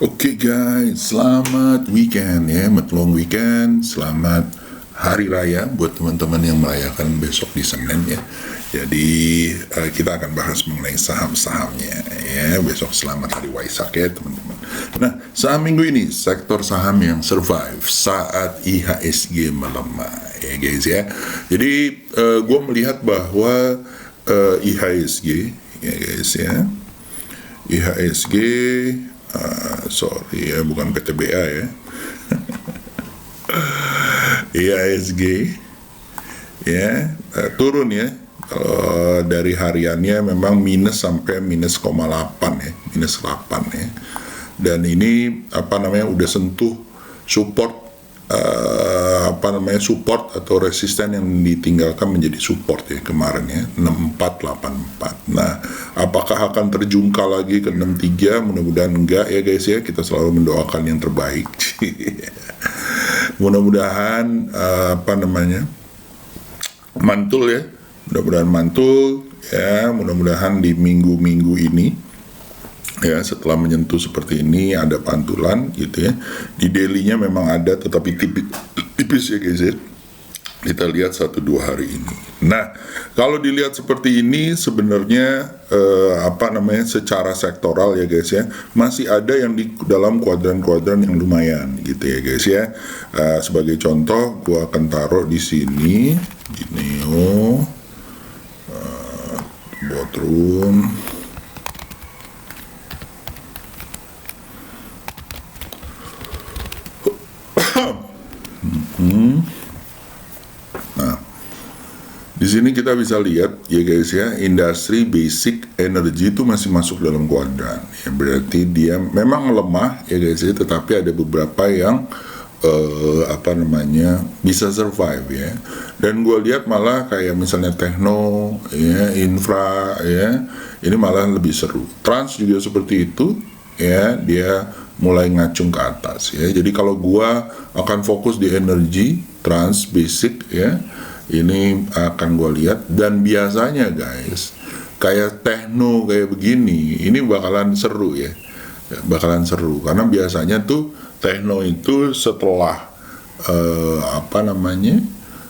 Oke guys, selamat weekend ya, long weekend, selamat hari raya buat teman-teman yang merayakan besok di Senin ya. Jadi kita akan bahas mengenai saham-sahamnya ya, besok selamat hari Waisak ya teman-teman. Nah, saham minggu ini sektor saham yang survive saat IHSG melemah ya guys ya. Jadi gue melihat bahwa IHSG ya guys ya, IHSG sorry ya, bukan PTBA ya. IHSG ya turun ya. Kalau dari hariannya memang minus sampai minus 0,8 ya, minus 8 ya. Dan ini udah sentuh support support atau resisten yang ditinggalkan menjadi support ya kemarin ya, 6484. Nah, apakah akan terjungkal lagi ke 63? Mudah-mudahan enggak ya guys ya. Kita selalu mendoakan yang terbaik. Mudah-mudahan mantul ya. Mudah-mudahan mantul ya. Mudah-mudahan di minggu-minggu ini ya, setelah menyentuh seperti ini ada pantulan gitu ya. Di daily-nya memang ada, tetapi tipis ya guys ya. Kita lihat 1-2 hari ini. Nah, kalau dilihat seperti ini sebenarnya secara sektoral ya guys ya, masih ada yang di dalam kuadran-kuadran yang lumayan gitu ya guys ya. Sebagai contoh, gua akan taruh di sini gini botrum. Nah, di sini kita bisa lihat ya guys ya, industri basic energy itu masih masuk dalam kuadran. Ya, berarti dia memang lemah ya guys ya, tetapi ada beberapa yang bisa survive ya. Dan gue lihat malah kayak misalnya tekno ya, infra ya, ini malah lebih seru. Trans juga seperti itu ya, dia mulai ngacung ke atas ya. Jadi kalau gua akan fokus di energi, trans, basic ya, ini akan gua lihat. Dan biasanya guys, kayak tekno kayak begini, ini bakalan seru ya, bakalan seru karena biasanya tuh tekno itu setelah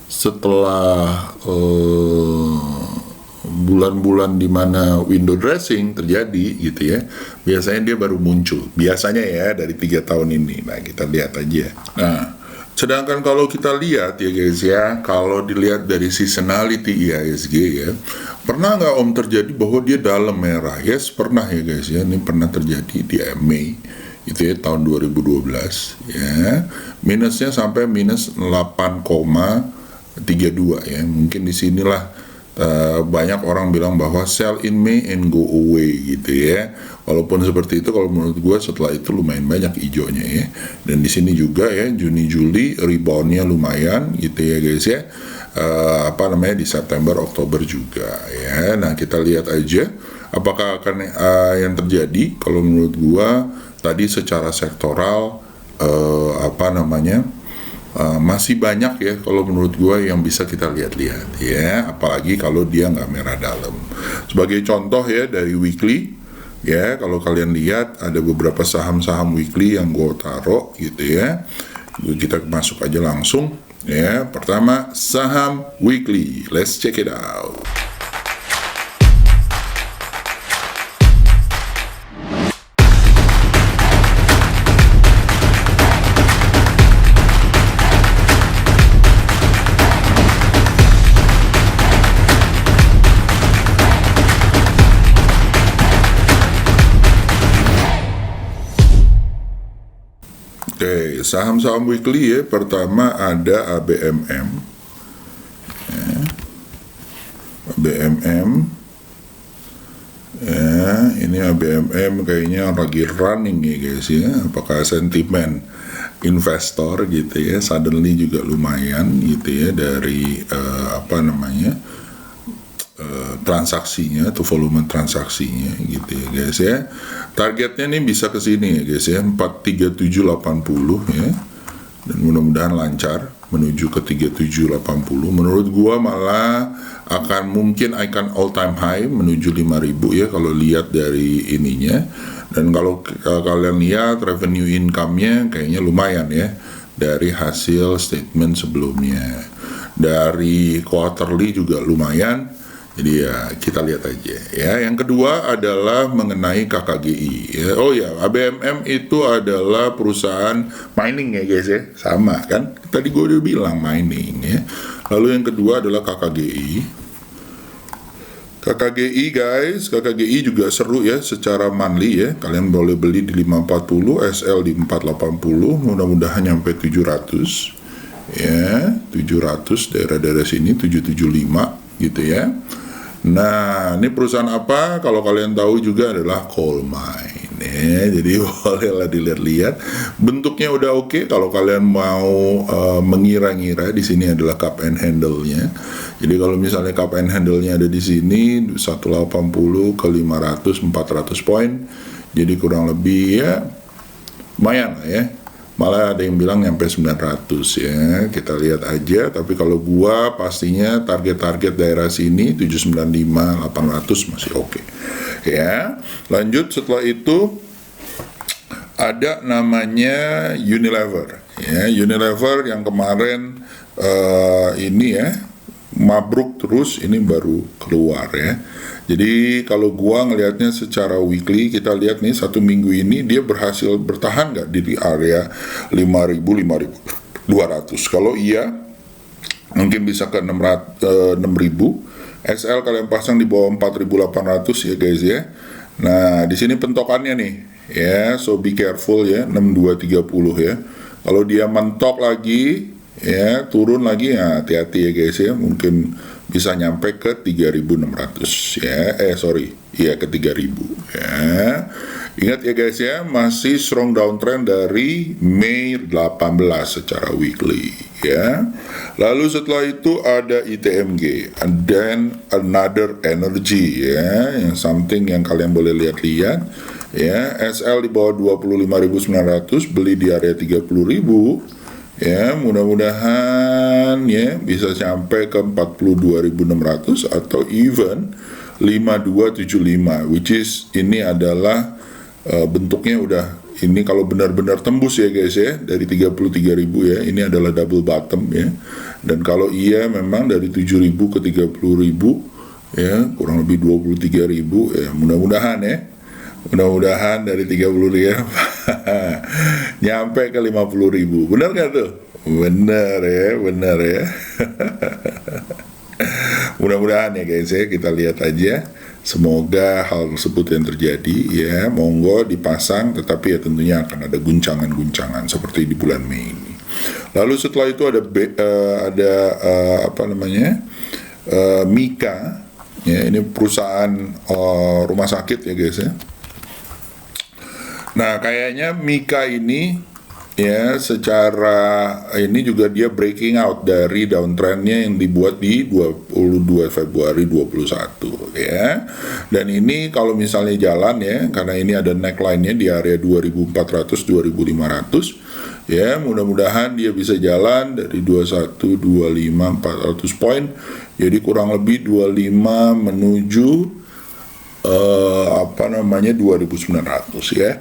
setelah bulan-bulan di mana window dressing terjadi gitu ya, biasanya dia baru muncul biasanya ya dari 3 tahun ini. Nah, kita lihat aja. Nah, sedangkan kalau kita lihat ya guys ya, kalau dilihat dari seasonality IHSG ya, pernah nggak Om terjadi bahwa dia dalam merah? Yes, pernah ya guys ya. Ini pernah terjadi di Mei itu ya, tahun 2012 ya, minusnya sampai minus 8,32 ya. Mungkin disinilah banyak orang bilang bahwa sell in May and go away gitu ya. Walaupun seperti itu, kalau menurut gue setelah itu lumayan banyak hijaunya ya. Dan di sini juga ya, Juni Juli reboundnya lumayan gitu ya guys ya. Di September Oktober juga ya. Nah, kita lihat aja apakah akan yang terjadi. Kalau menurut gue tadi secara sektoral masih banyak ya kalau menurut gue yang bisa kita lihat-lihat ya, apalagi kalau dia nggak merah dalam. Sebagai contoh ya, dari weekly ya, kalau kalian lihat ada beberapa saham-saham weekly yang gue taruh gitu ya. Kita masuk aja langsung ya. Pertama, saham weekly, let's check it out. Oke, saham-saham weekly ya. Pertama ada ABMM ya. ABMM ya. ya. Ini ABMM kayaknya lagi running ya guys ya. Apakah sentimen investor gitu ya, suddenly juga lumayan gitu ya dari transaksinya atau volume transaksinya gitu ya guys ya. Targetnya nih bisa ke sini ya guys ya, 43780 ya. Dan mudah-mudahan lancar menuju ke 3780. Menurut gua malah akan mungkin all time high menuju 5000 ya kalau lihat dari ininya. Dan kalau kalian lihat revenue income-nya kayaknya lumayan ya dari hasil statement sebelumnya. Dari quarterly juga lumayan. Jadi ya kita lihat aja ya. Yang kedua adalah mengenai KKGI ya. Oh ya, ABMM itu adalah perusahaan mining ya guys ya. Sama kan? Tadi gue udah bilang mining ya. Lalu yang kedua adalah KKGI. KKGI guys, KKGI juga seru ya secara monthly ya. Kalian boleh beli di 540, SL di 480, mudah-mudahan nyampe 700 ya. 700 daerah-daerah sini 775 gitu ya. Nah, ini perusahaan apa? Kalau kalian tahu juga adalah coal mine ya. Jadi bolehlah dilihat-lihat. Bentuknya udah oke. Kalau kalian mau mengira-ngira, di sini adalah cup and handle-nya. Jadi kalau misalnya cup and handle-nya ada di sini 180 ke 500 400 poin. Jadi kurang lebih ya lumayan lah ya. Malah ada yang bilang nyampe 900 ya. Kita lihat aja, tapi kalau gua pastinya target-target daerah sini 795 800 masih oke. Ya. Lanjut setelah itu ada namanya Unilever. Ya, Unilever yang kemarin ini ya mabruk terus, ini baru keluar ya. Jadi kalau gua ngelihatnya secara weekly, kita lihat nih satu minggu ini dia berhasil bertahan nggak di area 5.000 5.200. Kalau iya mungkin bisa ke 6.000. SL kalian pasang di bawah 4.800 ya guys ya. Nah di sini pentokannya nih ya, so be careful ya, 6230 ya. Kalau dia mentok lagi ya, turun lagi ya, hati-hati ya guys ya, mungkin bisa nyampe ke 3.600 ya, ke 3.000 ya. Ingat ya guys ya, masih strong downtrend dari Mei 18 secara weekly ya. Lalu setelah itu ada ITMG and then another energy ya, yang something yang kalian boleh lihat-lihat ya. SL di bawah 25.900, beli di area 30.000 ya, mudah-mudahan ya bisa sampai ke 42.600 atau even 5275, which is ini adalah bentuknya udah, ini kalau benar-benar tembus ya guys ya dari 33.000 ya, ini adalah double bottom ya. Dan kalau iya memang dari 7.000 ke 30.000 ya, kurang lebih 23.000 ya, mudah-mudahan ya. Mudah-mudahan dari 30 ya nyampe ke 50.000. Benar gak tuh? Benar ya. Mudah-mudahan ya guys ya, kita lihat aja. Semoga hal tersebut yang terjadi ya. Monggo dipasang, tetapi ya tentunya akan ada guncangan-guncangan seperti di bulan Mei ini. Lalu setelah itu ada Mika ya, ini perusahaan rumah sakit ya guys ya. Nah kayaknya Mika ini ya secara ini juga dia breaking out dari downtrendnya yang dibuat di 22 Februari 21 ya. Dan ini kalau misalnya jalan ya, karena ini ada neckline-nya di area 2400 2500 ya, mudah-mudahan dia bisa jalan dari 21 25 400 poin. Jadi kurang lebih 25 menuju 2.900 ya,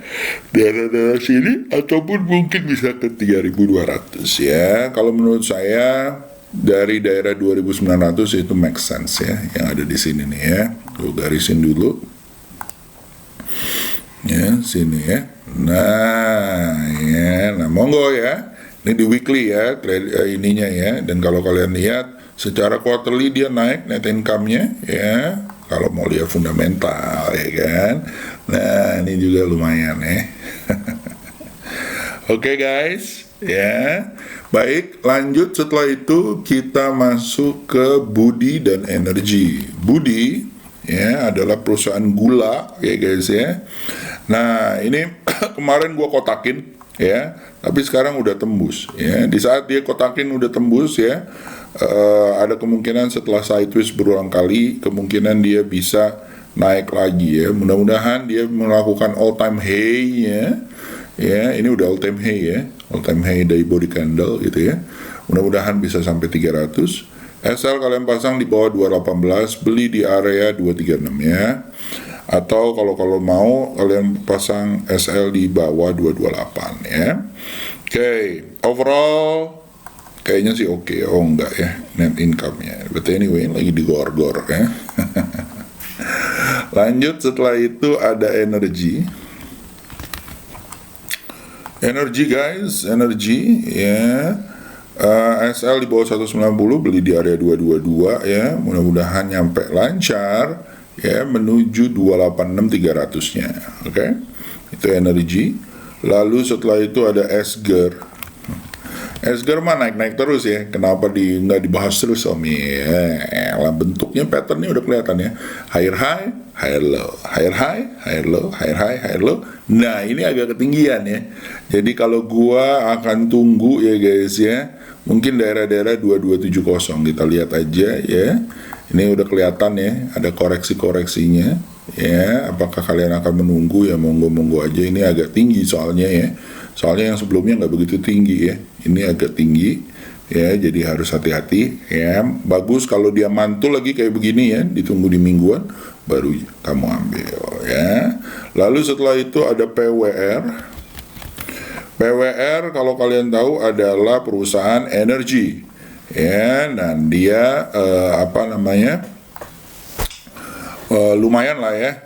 daerah-daerah sini, ataupun mungkin bisa ke 3.200 ya. Kalau menurut saya dari daerah 2.900 itu make sense ya, yang ada di sini nih ya. Gue garisin dulu ya, sini ya. Nah monggo ya, ini di weekly ya trade ininya ya. Dan kalau kalian lihat secara quarterly dia naik net income-nya ya, kalau mau lihat fundamental ya kan. Nah ini juga lumayan ya. Oke guys ya. Baik, lanjut setelah itu kita masuk ke Budi dan energi. Budi ya, adalah perusahaan gula ya guys ya. Nah ini kemarin gua kotakin ya, tapi sekarang udah tembus ya. Di saat dia kotakin udah tembus ya, ada kemungkinan setelah sideways berulang kali, kemungkinan dia bisa naik lagi ya. Mudah-mudahan dia melakukan all time high ya, ini udah all time high ya, all time high dari body candle gitu ya. Mudah-mudahan bisa sampai 300. SL kalian pasang di bawah 218, beli di area 236 ya. Atau kalau mau kalian pasang SL di bawah 228 ya. Oke, overall kayaknya sih oke. Oh enggak ya, net income-nya. But anyway, lagi digor-gor ya. Lanjut, setelah itu ada energi. Energi guys, energi ya. SL di bawah 190, beli di area 222 ya. Mudah-mudahan nyampe lancar ya, menuju 286 300-nya. Oke. Itu energi. Lalu setelah itu ada Esger. Esger mah naik-naik terus ya. Kenapa nggak dibahas terus Om? Ya, bentuknya patternnya udah kelihatan ya. Higher high, higher low, higher high, higher low, higher high, higher low. Nah ini agak ketinggian ya. Jadi kalau gua akan tunggu ya guys ya, mungkin daerah-daerah 2270 kita lihat aja ya. Ini udah kelihatan ya, ada koreksi-koreksinya ya. Apakah kalian akan menunggu ya? Monggo-monggo aja. Ini agak tinggi soalnya ya. Soalnya yang sebelumnya nggak begitu tinggi ya. Ini agak tinggi ya, jadi harus hati-hati ya. Bagus kalau dia mantul lagi kayak begini ya, ditunggu di mingguan baru kamu ambil ya. Lalu setelah itu ada PWR. PWR kalau kalian tahu adalah perusahaan energi ya, dan dia lumayan lah ya,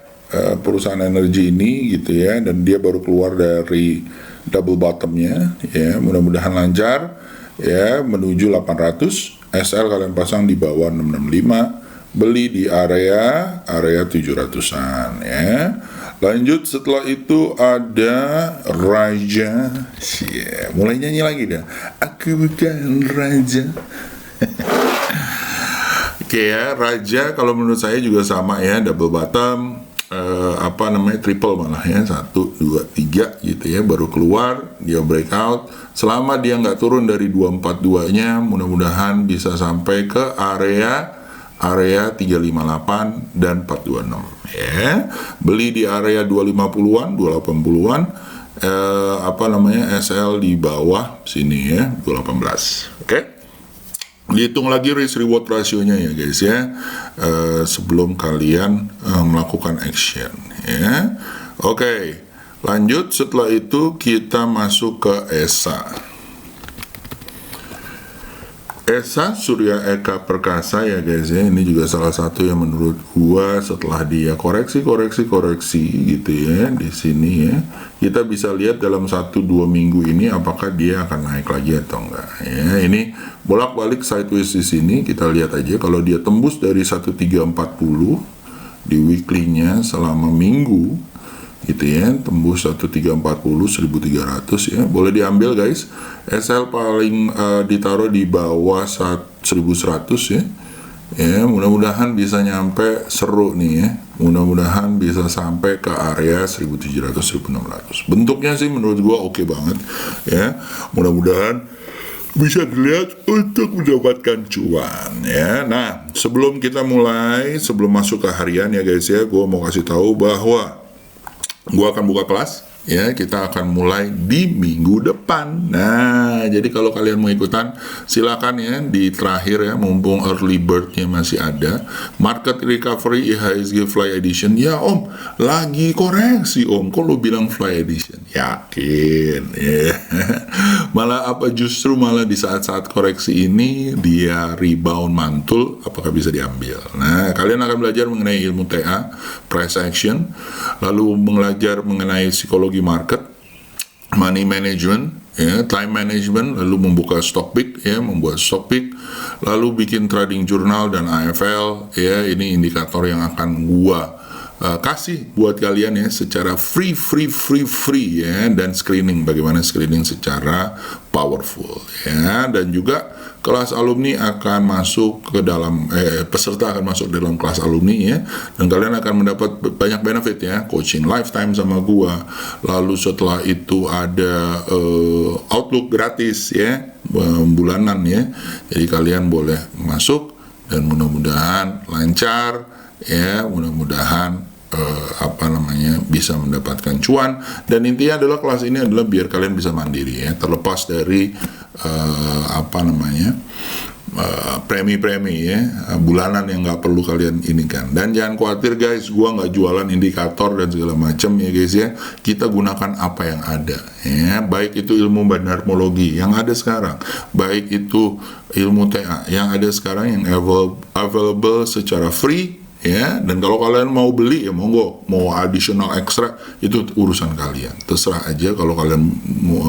perusahaan energi ini gitu ya, dan dia baru keluar dari double bottomnya ya. Mudah-mudahan lancar ya, menuju 800. SL kalian pasang di bawah 665, beli di area 700-an ya. Lanjut, setelah itu ada Raja. Mulai nyanyi lagi dah. Aku bukan raja. Oke ya, Raja kalau menurut saya juga sama ya, double bottom, triple malah ya, 1, 2, 3 gitu ya, baru keluar dia breakout. Selama dia nggak turun dari 242-nya, mudah-mudahan bisa sampai ke area 358 dan 426 ya. Beli di area 250-an, 280-an, SL di bawah sini ya, 218. Oke. Dihitung lagi risk reward rasionya ya guys ya, sebelum kalian melakukan action ya. Oke. Lanjut, setelah itu kita masuk ke ESA. ESA Surya Eka Perkasa ya guys ya, ini juga salah satu yang menurut gua setelah dia koreksi gitu ya di sini ya, kita bisa lihat dalam 1-2 minggu ini apakah dia akan naik lagi atau enggak ya. Ini bolak-balik sideways di sini, kita lihat aja kalau dia tembus dari 1340 di weekly-nya selama minggu gitu ya, tembus 1340 1300 ya, boleh diambil guys. SL paling ditaruh di bawah 1100 ya. Ya, mudah-mudahan bisa nyampe seru nih ya. Mudah-mudahan bisa sampai ke area 1700 1600. Bentuknya sih menurut gua oke banget ya. Mudah-mudahan bisa dilihat untuk mendapatkan cuan ya. Nah, sebelum kita mulai, sebelum masuk ke harian ya guys ya, gua mau kasih tahu bahwa gua akan buka kelas ya, kita akan mulai di minggu depan. Nah, jadi kalau kalian mau ikutan silakan ya, di terakhir ya, mumpung early bird-nya masih ada. Market Recovery IHSG Fly Edition. Ya Om, lagi koreksi Om, kok lo bilang Fly Edition? Yakin ya. Malah justru di saat-saat koreksi ini dia rebound mantul, apakah bisa diambil? Nah, kalian akan belajar mengenai ilmu TA, price action, lalu belajar mengenai psikologi market, money management, ya, time management, lalu membuka stock pick, ya, membuat stock pick, lalu bikin trading journal dan AFL, ya, ini indikator yang akan gua kasih buat kalian ya secara free ya, dan screening, bagaimana screening secara powerful ya. Dan juga kelas alumni akan masuk ke dalam peserta akan masuk dalam kelas alumni ya, dan kalian akan mendapat banyak benefit ya, coaching lifetime sama gua. Lalu setelah itu ada Outlook gratis ya, bulanan ya. Jadi kalian boleh masuk dan mudah-mudahan lancar ya, mudah-mudahan bisa mendapatkan cuan. Dan intinya adalah kelas ini adalah biar kalian bisa mandiri ya, terlepas dari premi-premi ya, bulanan yang nggak perlu kalian ini kan. Dan jangan khawatir guys, gua nggak jualan indikator dan segala macam ya guys ya. Kita gunakan apa yang ada ya, baik itu ilmu bandarmologi yang ada sekarang, baik itu ilmu TA yang ada sekarang yang available secara free ya. Dan kalau kalian mau beli ya monggo, mau additional extra itu urusan kalian, terserah aja. Kalau kalian mau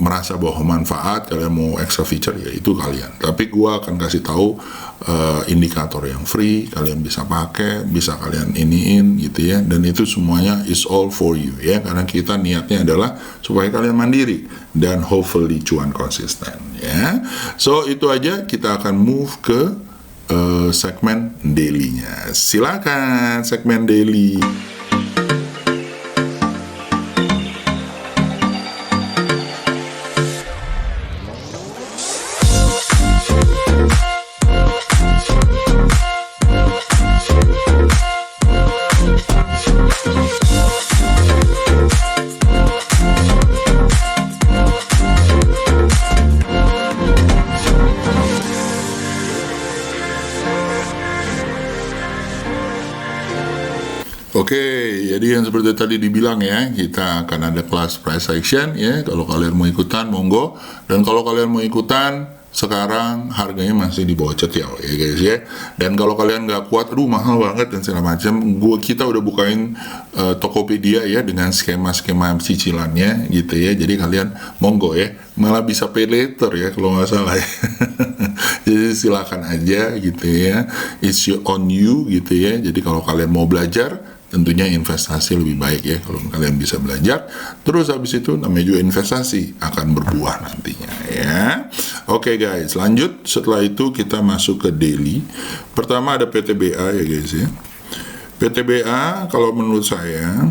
merasa bahwa manfaat, kalian mau extra feature ya itu kalian. Tapi gua akan kasih tahu indikator yang free, kalian bisa pakai, bisa kalian iniin gitu ya. Dan itu semuanya is all for you ya, karena kita niatnya adalah supaya kalian mandiri dan hopefully cuan konsisten ya. So itu aja, kita akan move ke segmen daily-nya. Silakan segmen daily. Oke, jadi yang seperti tadi dibilang ya, kita akan ada kelas price action ya. Kalau kalian mau ikutan, monggo. Dan kalau kalian mau ikutan, sekarang harganya masih di bawah CTO ya guys ya. Dan kalau kalian nggak kuat, aduh mahal banget dan segala macam, kita udah bukain Tokopedia ya dengan skema-skema cicilannya gitu ya. Jadi kalian monggo ya, malah bisa pay later ya kalau nggak salah ya. Jadi silakan aja gitu ya, it's on you gitu ya. Jadi kalau kalian mau belajar, tentunya investasi lebih baik ya kalau kalian bisa belajar. Terus habis itu namanya juga investasi akan berbuah nantinya ya. Oke guys, lanjut. Setelah itu kita masuk ke daily. Pertama ada PTBA ya guys ya. PTBA kalau menurut saya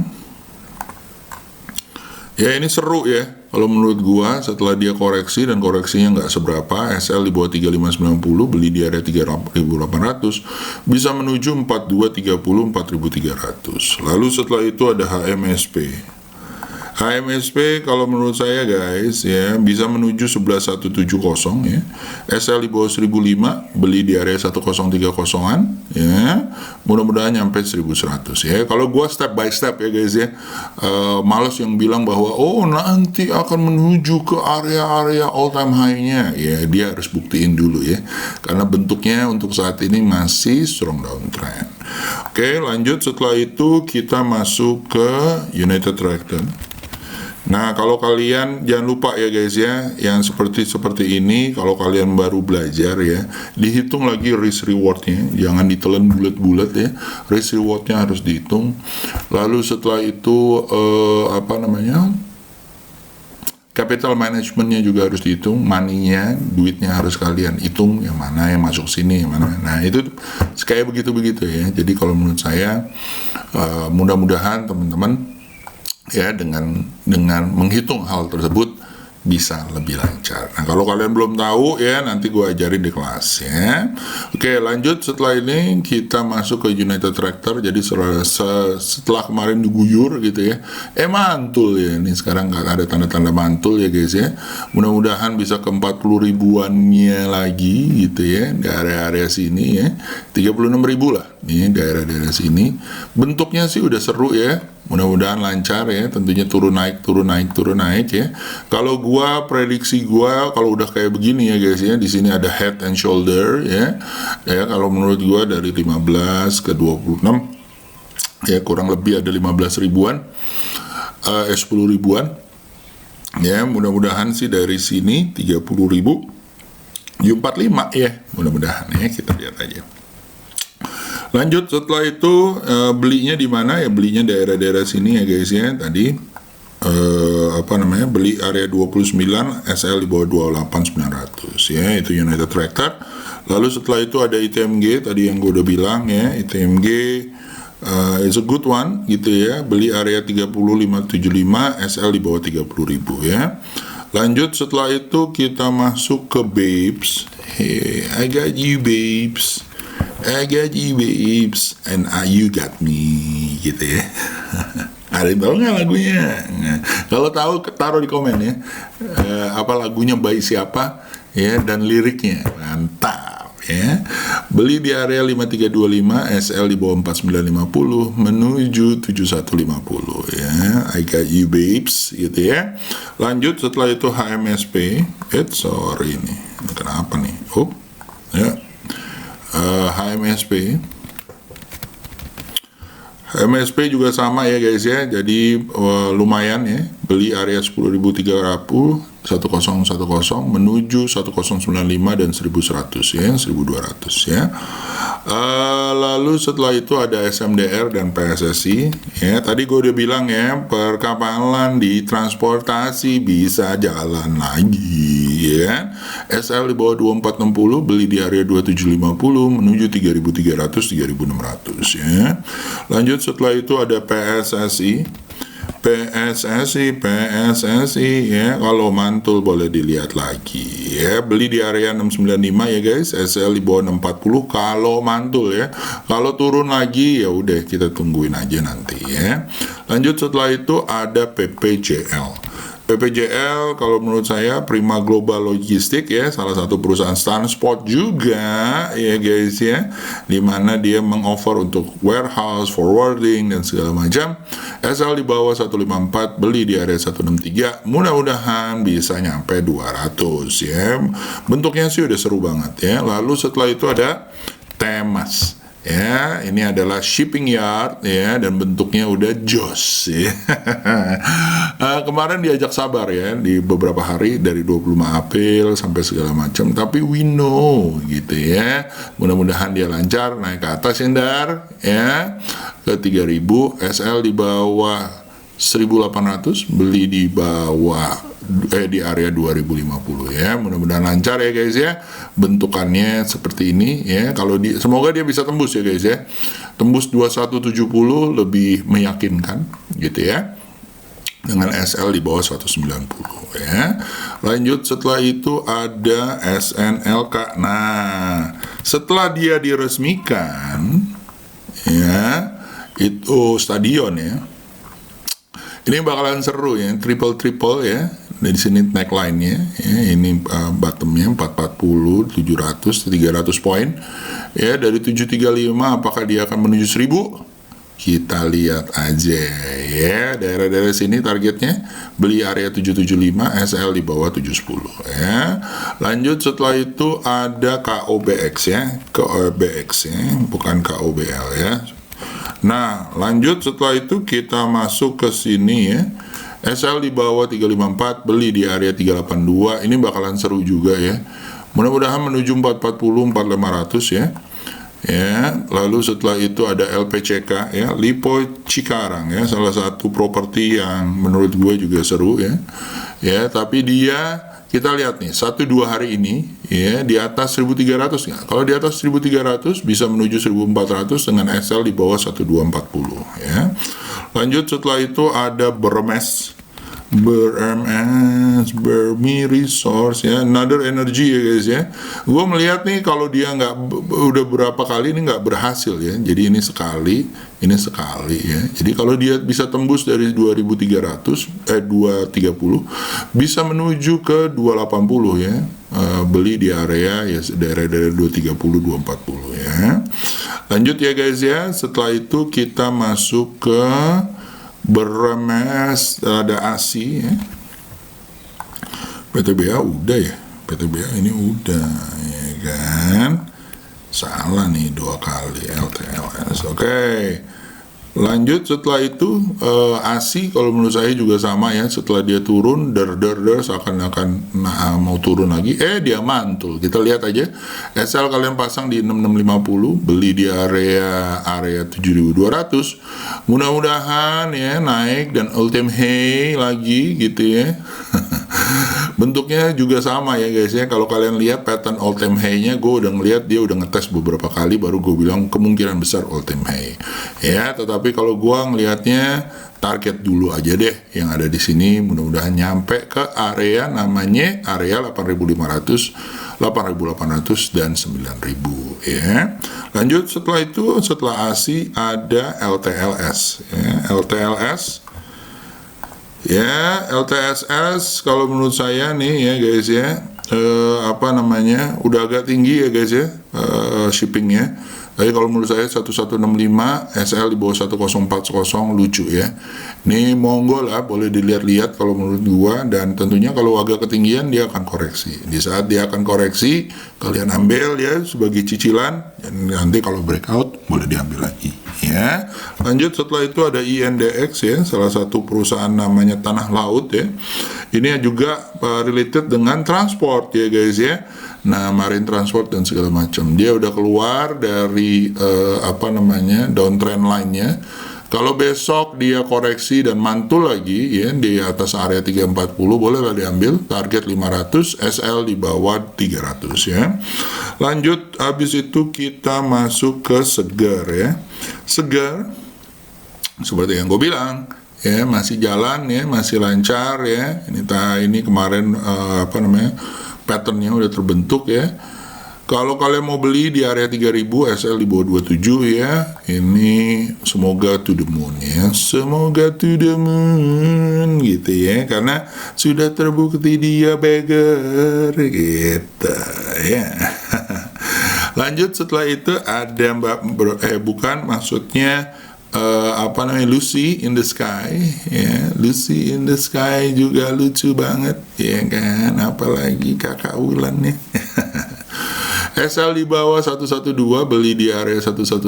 ya ini seru ya. Kalau menurut gua setelah dia koreksi dan koreksinya nggak seberapa, SL di bawah 3590, beli di area 3800, bisa menuju 4230, 4300. Lalu setelah itu ada HMSP. HMSP kalau menurut saya guys ya bisa menuju 11170 ya. SL di bawah 1005, beli di area 1030-an ya. Mudah-mudahan nyampe 1100 ya. Kalau gua step by step ya guys ya. Males yang bilang bahwa oh nanti akan menuju ke area-area all time high-nya. Ya dia harus buktiin dulu ya. Karena bentuknya untuk saat ini masih strong downtrend. Oke, lanjut. Setelah itu kita masuk ke United Tractor. Nah, kalau kalian jangan lupa ya guys ya, yang seperti ini, kalau kalian baru belajar ya, dihitung lagi risk rewardnya, jangan ditelan bulat-bulat ya, risk rewardnya harus dihitung. Lalu setelah itu capital managementnya juga harus dihitung, money-nya, duitnya harus kalian hitung, yang mana yang masuk sini, yang mana. Nah itu kayak begitu ya. Jadi kalau menurut saya mudah-mudahan teman-teman ya dengan menghitung hal tersebut bisa lebih lancar. Nah kalau kalian belum tahu ya nanti gue ajarin di kelas ya. Oke lanjut, setelah ini kita masuk ke United Tractor. Jadi setelah kemarin diguyur gitu ya, mantul ya, ini sekarang nggak ada tanda-tanda mantul ya guys ya. Mudah-mudahan bisa ke 40 ribuannya lagi gitu ya, di area-area sini ya, 36 ribu lah nih daerah-daerah sini. Bentuknya sih udah seru ya, mudah-mudahan lancar ya, tentunya turun naik ya. Kalau gua prediksi gua kalau udah kayak begini ya guys ya, di sini ada head and shoulder ya. Ya kalau menurut gua dari 15 ke 26 ya, kurang lebih ada 15 ribuan 10 ribuan ya. Mudah-mudahan sih dari sini 30 ribu 45 ya, mudah-mudahan ya, kita lihat aja. Lanjut setelah itu belinya di mana ya? Belinya daerah-daerah sini ya guys ya. Tadi beli area 29, SL di bawah 28.900 ya, itu United Tractor. Lalu setelah itu ada ITMG tadi yang gue udah bilang ya, ITMG is a good one gitu ya, beli area 35.75, SL di bawah 30.000 ya. Lanjut setelah itu kita masuk ke Babes. Hey, I got you babes, I got you babes, and you got me gitu ya. Ada yang tahu nggak lagunya? Nah, kalau tahu taruh di komen ya. Apa lagunya, by siapa ya, dan liriknya. Mantap ya. Beli di area 5325, SL di bawah 4950 menuju 7150 ya. I got you babes gitu ya. Lanjut setelah itu HMSP. Sorry nih. Kenapa nih? Ya. HMSP juga sama ya guys ya, jadi lumayan ya, beli area 10.300, 1010 menuju 1095 dan 1100 ya, 1200 ya. Lalu setelah itu ada SMDR dan PSSI ya. Tadi gue udah bilang ya, perkapalan di transportasi bisa jalan lagi ya. SL di bawah 2460, beli di area 2750 menuju 3300, 3600 ya. Lanjut setelah itu ada PSSI ya, kalau mantul boleh dilihat lagi ya, beli di area 695 ya guys, SL di bawah 640 kalau mantul ya. Kalau turun lagi ya udah kita tungguin aja nanti ya. Lanjut setelah itu ada PPJL. PPJL kalau menurut saya Prima Global Logistik ya, salah satu perusahaan transport juga ya guys ya, dimana dia mengoffer untuk warehouse, forwarding dan segala macam. SL di bawah 154, beli di area 163, mudah-mudahan bisa nyampe 200 ya. Bentuknya sih udah seru banget ya. Lalu setelah itu ada Temas ya, ini adalah shipping yard ya, dan bentuknya udah jos ya. Kemarin diajak sabar ya di beberapa hari dari 25 April sampai segala macam, tapi we know gitu ya, mudah-mudahan dia lancar naik ke atas Dar ya, ke 3000, SL di bawah 1800, beli di bawah di area 2050 ya. Mudah-mudahan lancar ya guys ya. Bentukannya seperti ini ya. Semoga dia bisa tembus ya guys ya. Tembus 2170 lebih meyakinkan gitu ya. Dengan SL di bawah 190 ya. Lanjut setelah itu ada SNLK. Nah, setelah dia diresmikan ya, itu stadion ya. Ini bakalan seru ya, triple ya. Dari sini neckline-nya ya, ini bottomnya 440, 700, 300 poin ya. Dari 735 apakah dia akan menuju 1000? Kita lihat aja ya. Daerah-daerah sini targetnya beli area 775, SL di bawah 710 ya. Lanjut setelah itu ada KOBX ya, KOBX ya, bukan KOBL ya. Nah, lanjut setelah itu kita masuk ke sini ya. SL di bawah 354, beli di area 382. Ini bakalan seru juga ya. Mudah-mudahan menuju 440, 4500 ya. Ya, lalu setelah itu ada LPCK ya, Lipo Cikarang ya, salah satu properti yang menurut gue juga seru ya. Ya, tapi dia kita lihat nih 1-2 hari ini ya di atas 1300 nggak? Kalau di atas 1300 bisa menuju 1400 dengan SL di bawah 1240 ya. Lanjut setelah itu ada Bermi Resource ya, Another Energy ya guys ya. Gue melihat nih kalau dia udah berapa kali ini nggak berhasil ya. Jadi ini sekali ya. Jadi kalau dia bisa tembus dari 230 bisa menuju ke 280 ya. Beli di area ya daerah 230 240 ya. Lanjut ya guys ya. Setelah itu kita masuk ke Bermes, ada ASI ya. PTBA udah ya, PTBA ini udah ya kan. Salah nih 2 kali LTLS. Oke. Lanjut setelah itu ASI kalau menurut saya juga sama ya, setelah dia turun der seakan-akan mau turun lagi, dia mantul. Kita lihat aja SL kalian pasang di 6650, beli di area 7200, mudah-mudahan ya naik dan ultimate high lagi gitu ya. Bentuknya juga sama ya guys ya. Kalau kalian lihat pattern all time high-nya, gue udah ngeliat dia udah ngetes beberapa kali baru gue bilang kemungkinan besar all time high. Ya, tetapi kalau gue ngelihatnya target dulu aja deh yang ada di sini, mudah-mudahan nyampe ke area namanya area 8.500, 8.800 dan 9.000 ya. Lanjut setelah itu, setelah ASI ada LTLS ya. LTSS kalau menurut saya nih ya guys ya, udah agak tinggi ya guys ya, shippingnya. Tapi kalau menurut saya 1165 SL di bawah 1040 lucu ya. Ini monggo lah, boleh dilihat-lihat kalau menurut gua, dan tentunya kalau agak ketinggian dia akan koreksi. Di saat dia akan koreksi, kalian ambil ya sebagai cicilan, dan nanti kalau breakout boleh diambil lagi ya. Lanjut setelah itu ada INDX ya, salah satu perusahaan namanya Tanah Laut ya. Ini juga related dengan transport ya guys ya. Nah, marine transport dan segala macam. Dia udah keluar dari downtrend line-nya. Kalau besok dia koreksi dan mantul lagi ya di atas area 340, bolehlah diambil, target 500, SL di bawah 300 ya. Lanjut, habis itu kita masuk ke Segar ya. Segar seperti yang gue bilang ya, masih jalan ya, masih lancar ya. Ini kemarin patternnya udah terbentuk ya. Kalau kalian mau beli di area 3000, SL di bawah 27 ya. Ini semoga to the moon ya. Semoga to the moon gitu ya. Karena sudah terbukti dia beggar gitu ya. Lanjut setelah itu ada Lucy in the Sky ya. Lucy in the Sky juga lucu banget ya kan, apalagi Kakak Wulan ya. SL di bawah 112, beli di area 119,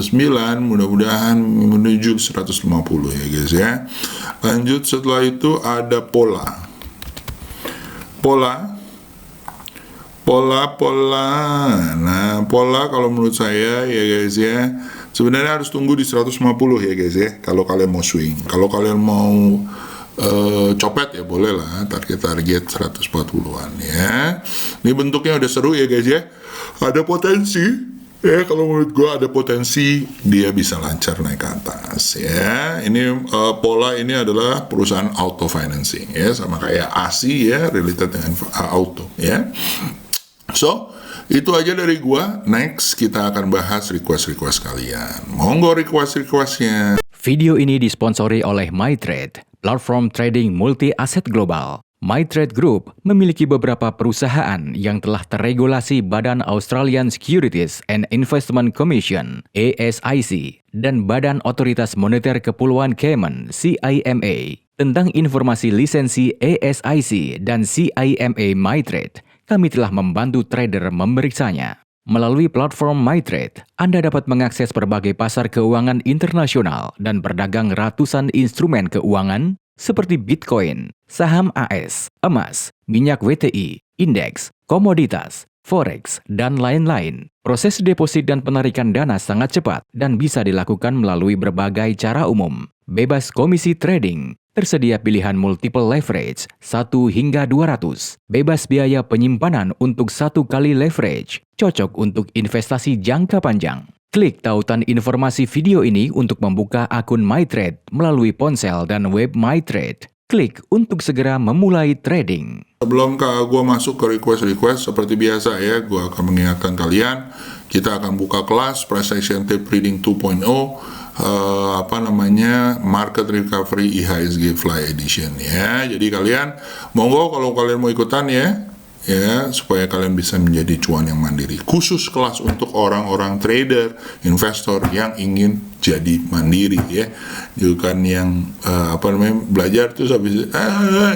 mudah-mudahan menuju 150 ya guys ya. Lanjut setelah itu ada Pola. Nah, Pola kalau menurut saya ya guys ya, sebenarnya harus tunggu di 150 ya guys ya, kalau kalian mau swing. Kalau kalian mau copet ya boleh lah, target 140-an ya. Ini bentuknya udah seru ya guys ya, ada potensi ya, kalau menurut gua ada potensi dia bisa lancar naik ke atas ya. Ini Pola ini adalah perusahaan auto financing ya, sama kayak ASI ya, related dengan auto ya. So, itu aja dari gua. Next, kita akan bahas request kalian. Monggo requestnya. Video ini disponsori oleh MyTrade, platform trading multi-aset global. MyTrade Group memiliki beberapa perusahaan yang telah terregulasi Badan Australian Securities and Investment Commission (ASIC) dan Badan Otoritas Moneter Kepulauan Cayman (CIMA). Tentang informasi lisensi ASIC dan CIMA MyTrade, kami telah membantu trader memeriksanya. Melalui platform MyTrade, Anda dapat mengakses berbagai pasar keuangan internasional dan berdagang ratusan instrumen keuangan seperti Bitcoin, saham AS, emas, minyak WTI, indeks, komoditas, forex, dan lain-lain. Proses deposit dan penarikan dana sangat cepat dan bisa dilakukan melalui berbagai cara umum. Bebas komisi trading. Tersedia pilihan multiple leverage 1 hingga 200. Bebas biaya penyimpanan untuk 1 kali leverage. Cocok untuk investasi jangka panjang. Klik tautan informasi video ini untuk membuka akun MyTrade melalui ponsel dan web MyTrade. Klik untuk segera memulai trading. Sebelum gue masuk ke request, seperti biasa ya, gue akan mengingatkan kalian, kita akan buka kelas Price Action Tape Reading 2.0, Market Recovery IHSG Fly Edition ya. Jadi kalian monggo kalau kalian mau ikutan ya, ya, supaya kalian bisa menjadi cuan yang mandiri. Khusus kelas untuk orang-orang trader, investor yang ingin jadi mandiri, ya, bukan yang belajar terus habis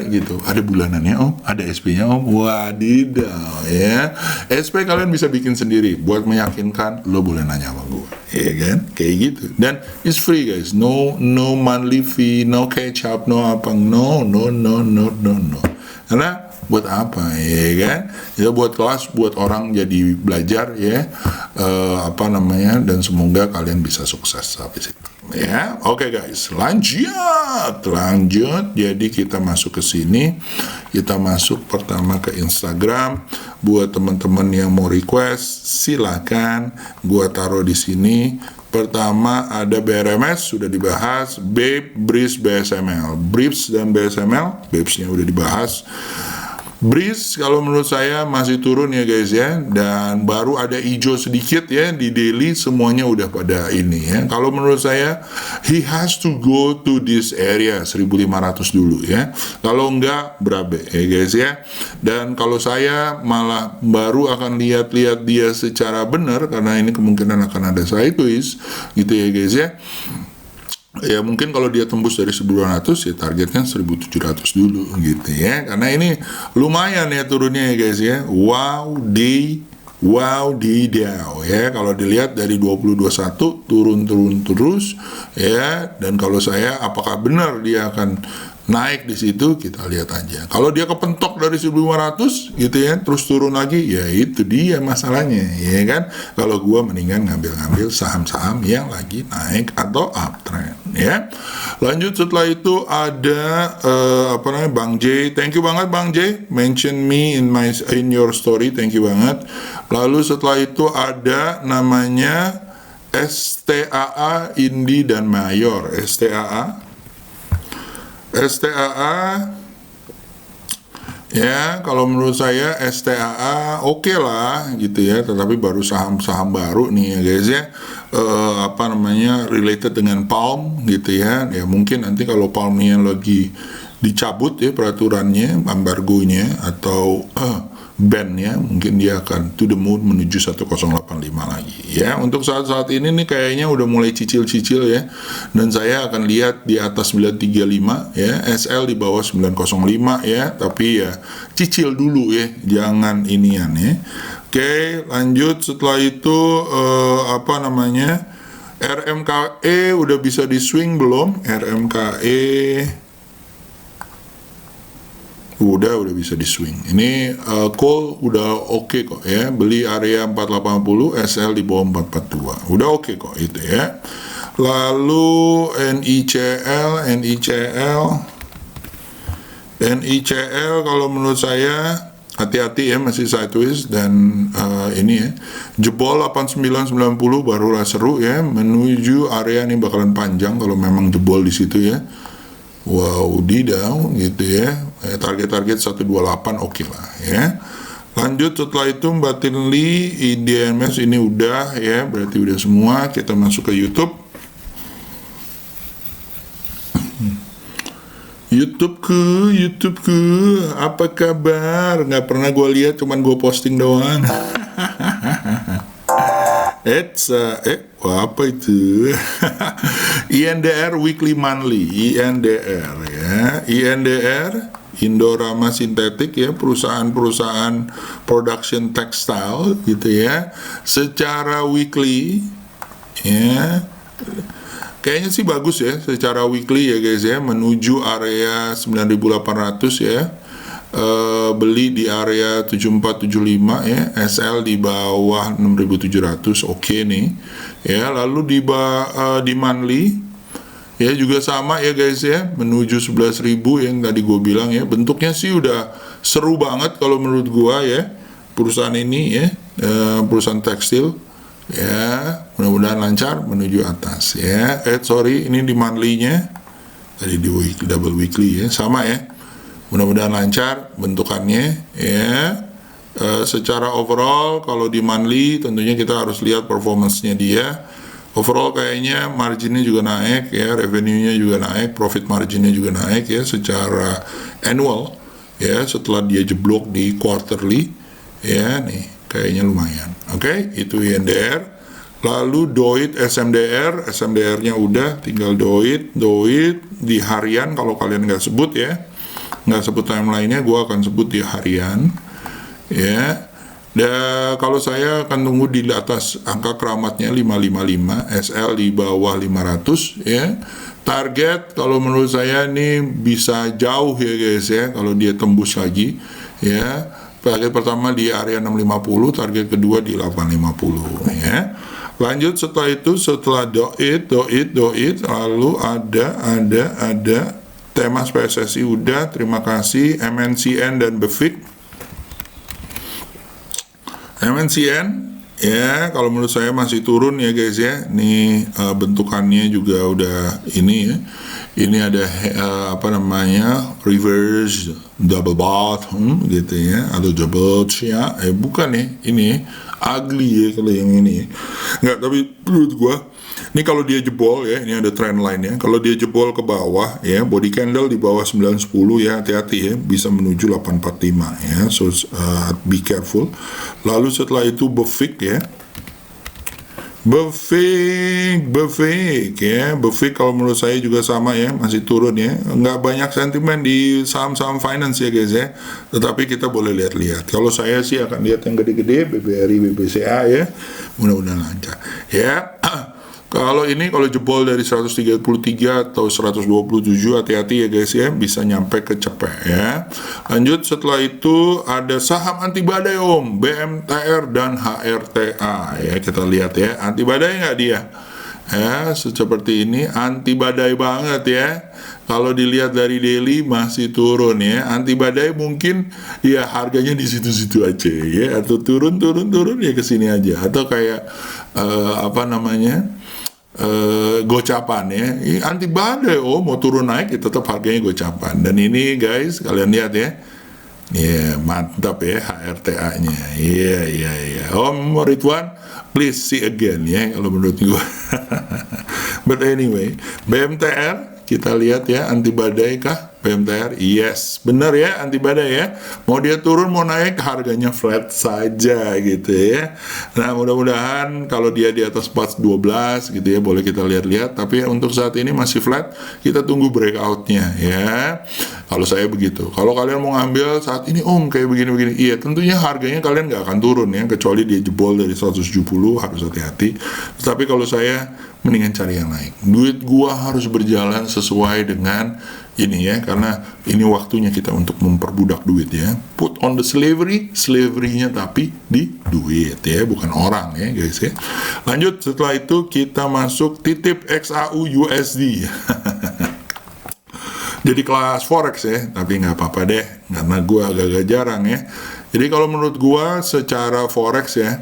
gitu. Ada bulanannya om, ada SP-nya om, wadidaw, ya. SP kalian bisa bikin sendiri buat meyakinkan lo boleh nanya sama gue, ya kan, kayak gitu. Dan it's free guys, no monthly fee, no catch up, no apa, no. Karena buat apa, ya kan? Ya buat kelas, buat orang jadi belajar, ya, dan semoga kalian bisa sukses habis itu. Ya, oke guys, lanjut. Jadi kita masuk ke sini, kita masuk pertama ke Instagram. Buat teman-teman yang mau request, silakan. Gua taruh di sini. Pertama ada BRMS, sudah dibahas. BRIPS, BSML. BRIPS dan BSML, BRIPS-nya udah dibahas. BRIPS kalau menurut saya masih turun ya guys ya, dan baru ada hijau sedikit ya di daily, semuanya udah pada ini ya. Kalau menurut saya he has to go to this area 1500 dulu ya. Kalau enggak berabe ya guys ya. Dan kalau saya malah baru akan lihat-lihat dia secara benar, karena ini kemungkinan akan ada sideways gitu ya guys ya. Ya mungkin kalau dia tembus dari 1200 ya targetnya 1700 dulu gitu ya, karena ini lumayan ya turunnya ya guys ya. Wow ya, kalau dilihat dari 2021 turun terus ya. Dan kalau saya, apakah benar dia akan naik di situ, kita lihat aja. Kalau dia kepentok dari 1500 gitu ya, terus turun lagi, ya itu dia masalahnya ya kan. Kalau gua mendingan ngambil saham-saham yang lagi naik atau uptrend ya. Lanjut, setelah itu ada Bang J. Thank you banget Bang J, mention me in your story, thank you banget. Lalu setelah itu ada namanya STAA, Indi dan Mayor. STAA ya, kalau menurut saya STAA oke lah gitu ya, tetapi baru saham-saham baru nih ya guys ya, related dengan Palm gitu ya. Ya mungkin nanti kalau Palmnya lagi dicabut ya peraturannya, embargonya atau ban-nya, mungkin dia akan to the moon menuju 1085 lagi ya. Untuk saat-saat ini nih kayaknya udah mulai cicil-cicil ya, dan saya akan lihat di atas 935 ya, SL di bawah 905 ya, tapi ya cicil dulu ya, jangan inian ya. Oke, lanjut. Setelah itu RMKE udah bisa di swing belum? RMKE udah bisa di swing. Ini call udah oke kok ya, beli area 480, SL di bawah 442 udah oke kok itu ya. Lalu NICL kalau menurut saya hati-hati ya, masih sideways dan ini ya, jebol 8990 barulah seru ya, menuju area ini bakalan panjang kalau memang jebol di situ ya. Wow, down gitu ya. Target-target 128 oke lah ya. Lanjut, setelah itu Mbak Tinli, IDMS ini udah ya, berarti udah semua. Kita masuk ke YouTube. YouTubeku, apa kabar? Nggak pernah gue lihat, cuman gue posting doang. Apa itu? INDR weekly monthly, INDR ya, INDR Indorama Sintetik ya, perusahaan production textile gitu ya, secara weekly ya, kayaknya sih bagus ya secara weekly ya guys ya, menuju area 9.800 ya. Beli di area 7475 ya, SL di bawah 6700 oke nih ya. Lalu di monthly ya juga sama ya guys ya, menuju 11.000 yang tadi gue bilang ya. Bentuknya sih udah seru banget kalau menurut gue ya, perusahaan ini ya, perusahaan tekstil ya. Mudah-mudahan lancar menuju atas ya. Ini di monthly-nya, tadi di double weekly ya, sama ya. Mudah-mudahan lancar bentukannya ya. Secara overall kalau di monthly tentunya kita harus lihat performance-nya dia. Overall kayaknya marginnya juga naik ya, revenue-nya juga naik, profit marginnya juga naik ya secara annual ya setelah dia jeblok di quarterly, ya nih kayaknya lumayan. Oke, itu INDR. Lalu DOIT SMDR-nya udah, tinggal DOIT di harian. Kalau kalian nggak sebut ya, nggak sebut timeline-nya, gue akan sebut di harian ya. Dan kalau saya akan tunggu di atas angka keramatnya 555, SL di bawah 500 ya. Target kalau menurut saya ini bisa jauh ya guys ya, kalau dia tembus lagi ya. Target pertama di area 650, target kedua di 850 ya. Lanjut setelah itu, setelah DOIT, lalu ada Temas PSSI udah, terima kasih. MNCN dan BEFIK. MNCN ya, kalau menurut saya masih turun ya guys ya. Ini bentukannya juga udah ini ya. Ini ada reverse double bottom gitu ya, atau double ya. Bukan ya, ini ugly ya kalau yang ini. Nggak, tapi menurut gua ini kalau dia jebol ya, ini ada trend line ya. Kalau dia jebol ke bawah ya, body candle di bawah 910 ya, hati-hati ya, bisa menuju 845 ya. So be careful. Lalu setelah itu BEFIK ya. BEFIK ya, BEFIK kalau menurut saya juga sama ya, masih turun ya. Nggak banyak sentimen di saham-saham finance ya guys ya, tetapi kita boleh lihat-lihat. Kalau saya sih akan lihat yang gede-gede, BBRI, BBCA ya, mudah-mudahan lancar ya. Kalau jebol dari 133 atau 127, hati-hati ya guys ya, bisa nyampe ke cepet ya. Lanjut setelah itu ada saham anti badai om, BMTR dan HRTA ya, kita lihat ya, anti badai nggak dia? Ya, seperti ini anti badai banget ya. Kalau dilihat dari daily masih turun ya. Anti badai mungkin ya harganya di situ-situ aja ya, atau turun ya ke sini aja, atau kayak gocapan ya. Anti badai mau turun naik ya, tetap harganya gocapan. Dan ini guys, kalian lihat ya. Ya, mantap ya HRTA nya. Iya. Om Ridwan, please see again ya kalau menurut gua. But anyway, BMTR kita lihat ya, anti badai kah BMTR? Yes, benar ya, anti badai ya. Mau dia turun mau naik, harganya flat saja gitu ya. Nah, mudah-mudahan kalau dia di atas 412 gitu ya, boleh kita lihat-lihat. Tapi untuk saat ini masih flat, kita tunggu breakoutnya ya. Kalau saya begitu. Kalau kalian mau ngambil saat ini kayak begini-begini, iya tentunya harganya kalian nggak akan turun ya, kecuali dia jebol dari 170, harus hati-hati. Tapi kalau saya mendingan cari yang naik. Duit gua harus berjalan sesuai dengan ini ya, karena ini waktunya kita untuk memperbudak duit ya. Put on the slavery-nya tapi di duit ya, bukan orang ya guys ya. Lanjut setelah itu kita masuk titip XAU USD. Jadi kelas forex ya, tapi nggak apa-apa deh, karena gua agak-agak jarang ya. Jadi kalau menurut gua secara forex ya,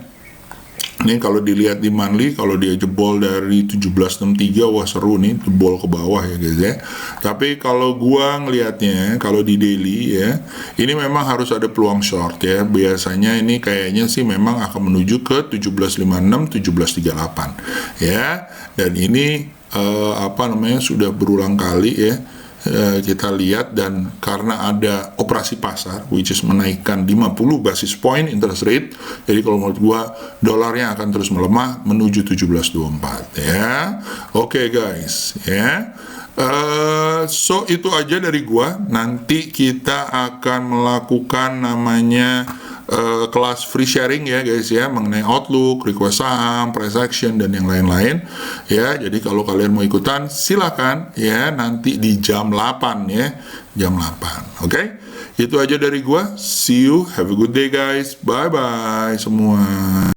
ini kalau dilihat di monthly, kalau dia jebol dari 1763, wah seru nih, jebol ke bawah ya guys ya. Tapi kalau gua ngelihatnya, kalau di daily ya, ini memang harus ada peluang short ya. Biasanya ini kayaknya sih memang akan menuju ke 1756, 1738 ya. Dan ini sudah berulang kali ya. Kita lihat, dan karena ada operasi pasar which is menaikkan 50 basis point interest rate, jadi kalau menurut gua dolarnya akan terus melemah menuju 1724 ya. Oke guys ya. So itu aja dari gua. Nanti kita akan melakukan namanya kelas free sharing ya guys ya, mengenai outlook, request saham, price action, dan yang lain-lain ya. Jadi kalau kalian mau ikutan silakan ya, nanti di jam 8 ya, jam 8. Oke? Itu aja dari gua. See you, have a good day guys, bye bye semua.